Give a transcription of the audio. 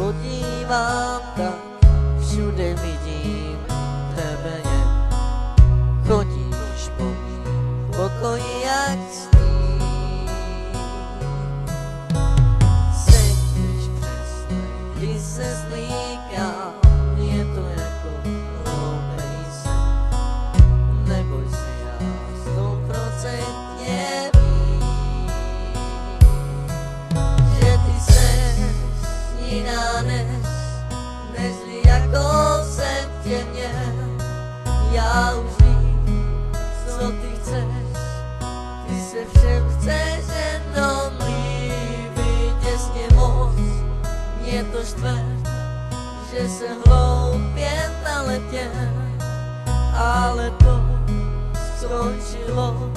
podívám, tak všude vidím tebe jen. Chodíš po mým pokoji jak sníh. Sedíš přesně, když se zlíkám, je to jako hloupej sen. Neboj se, já 100% vím, že ty seš jiná nežli jako jsem tě měl. Já už vím, co ty chceš, ty se všem chceš jenom líbit, těsně moc, mě to štve, že se hloupě naletěl, ale to skončilo